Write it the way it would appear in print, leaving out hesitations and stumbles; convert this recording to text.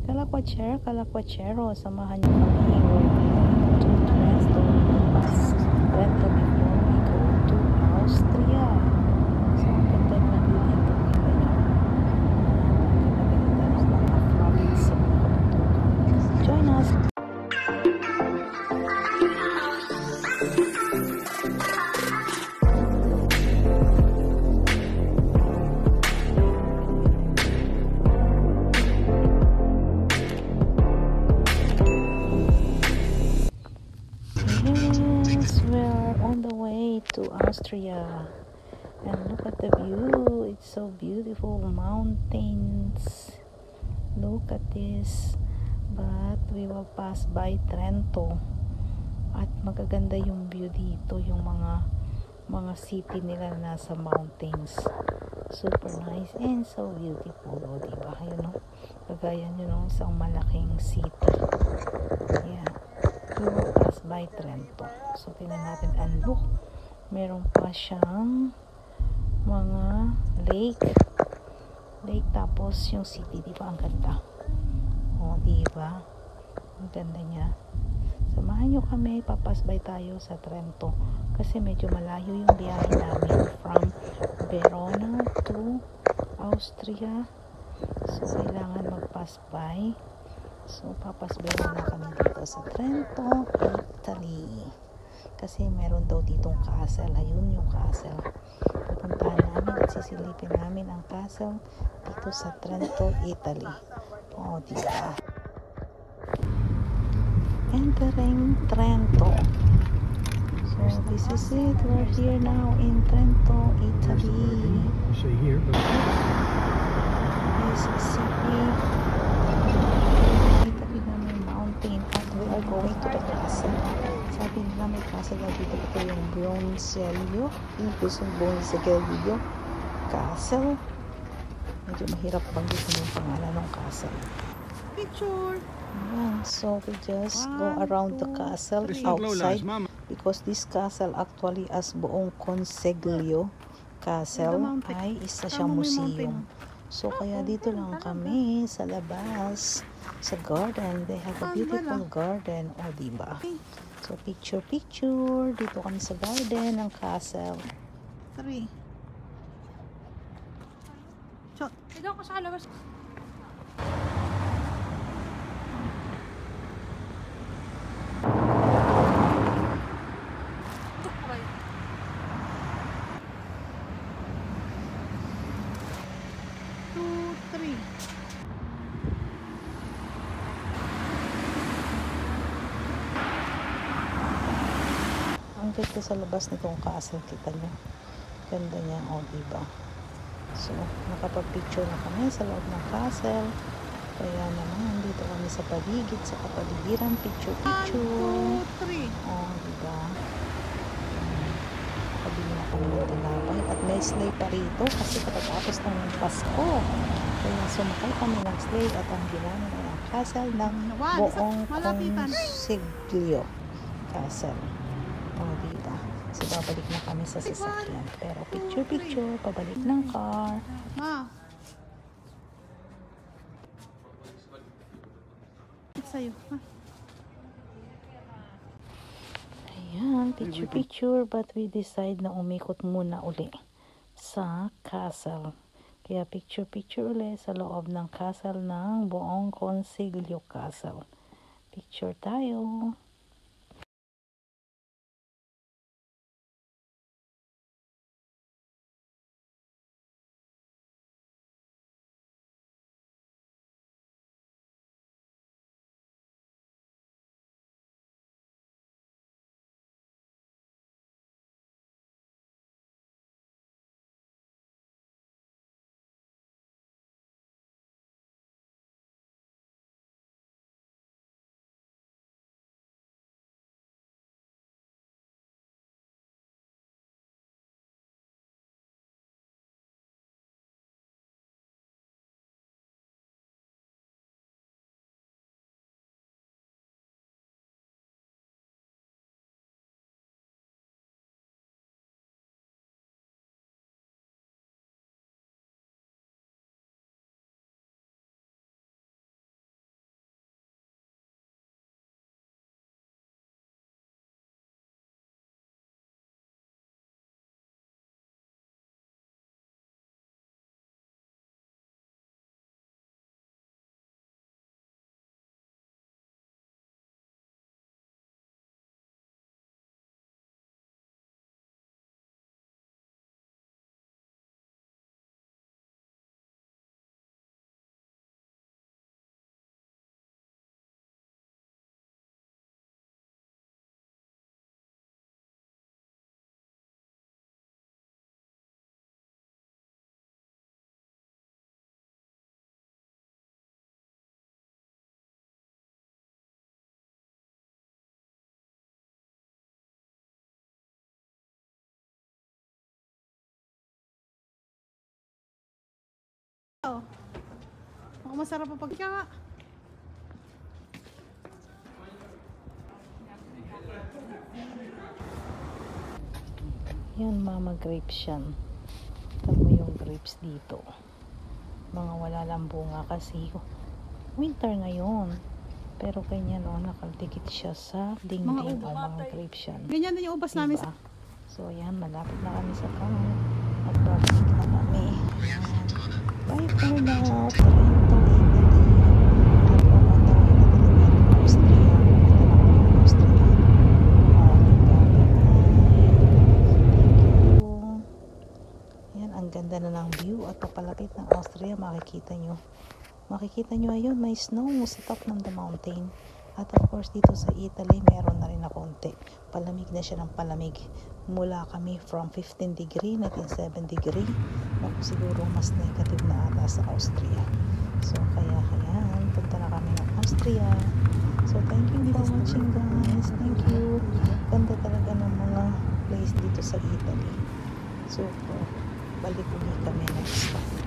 Kalakwachero, samahan niyo kami. We're going to Trento bus. Trento before we go to Austria. So, ang ganda ng view dito. Kita niyo. Ang ganda ng mga province sa mga kabundukan. Join us! Yes, we're on the way to Austria, and look at the view. It's so beautiful, mountains. Look at this. But we will pass by Trento, at magaganda yung view dito, yung mga city nila na nasa mountains. Super nice and so beautiful. O, diba? Yun, no? Kagaya nyo, no? Isang malaking city. Yeah. We will pass by Trento. So, tingnan natin. And look, meron pa siyang mga lake. Tapos yung city, di ba? Ang ganda. O, di ba? Ang ganda niya. Samahan nyo kami. Papass by tayo sa Trento. Kasi medyo malayo yung biyahe namin from Verona to Austria. So, kailangan mag-pass by. So, papasbay na kami dito sa Trento, Italy. Kasi meron daw ditong castle. Ayun yung castle. Pupuntahan namin at sisilipin namin ang castle dito sa Trento, Italy. O, diba? Entering Trento. So, this is it. We're here now in Trento, Italy. Mississippi. We are going to the castle. Sabi nila may castle na dito. Ito yung Bronzello. Yung Bronzello Castle. Medyo mahirap banggitin yung pangalan ng castle. Picture! Yeah, so we just go around the castle outside because this castle actually as buong Consiglio Castle ay isa siyang museum. So kaya dito lang kami sa labas, sa garden. They have a beautiful garden. O, diba? So picture dito kami sa garden ng castle. 3 shot. Ito ako sa labas. Ang ganda sa labas nitong castle, kita nyo. Ganda niya, o, diba? So, nakapag-picture na kami sa loob ng castle. Kaya naman, dito kami sa paligid, sa kapaligiran, picture. 1, 2, 3. O, diba? Kabili na kami ng tinapay. At may sleigh pa rito kasi kapatapos ng Pasko. Kaya sumakay kami ng sleigh at ang ginamit ay ang castle ng buong Consiglio Castle. O, diba? Kasi babalik na kami sa sasakyan. Pero picture, pabalik ng car. Ma. Sa'yo. Ayan, picture. But we decide na umikot muna uli sa castle. Kaya picture uli sa loob ng castle ng buong Consiglio Castle. Picture tayo. Oh. Ako masarap pa pagka. Yan, mama grapes yan. Tignan mo yung grapes dito. Mga wala lang bunga kasi winter ngayon. Pero ganyan nakaldikit siya sa dingding o mga grapes yan. Ganyan din yung ubas namin Diba? So yan, malapit na kami sa car. At babalik na kami. Yan. Bye for now. Tara yung tawin na Austria. Austria. Yan, ang ganda na ng view at papalapit ng Austria, makikita nyo ayun, may snow sa top ng the mountain. At of course dito sa Italy meron na rin na konti, palamig na siya ng palamig. Mula kami from 15 degree naging 7 degree. Siguro mas negative na ata sa Austria. So kaya punta na kami ng Austria. So thank you for watching guys. Thank you. Ganda talaga ng mga place dito sa Italy. So balik ulit kami next time.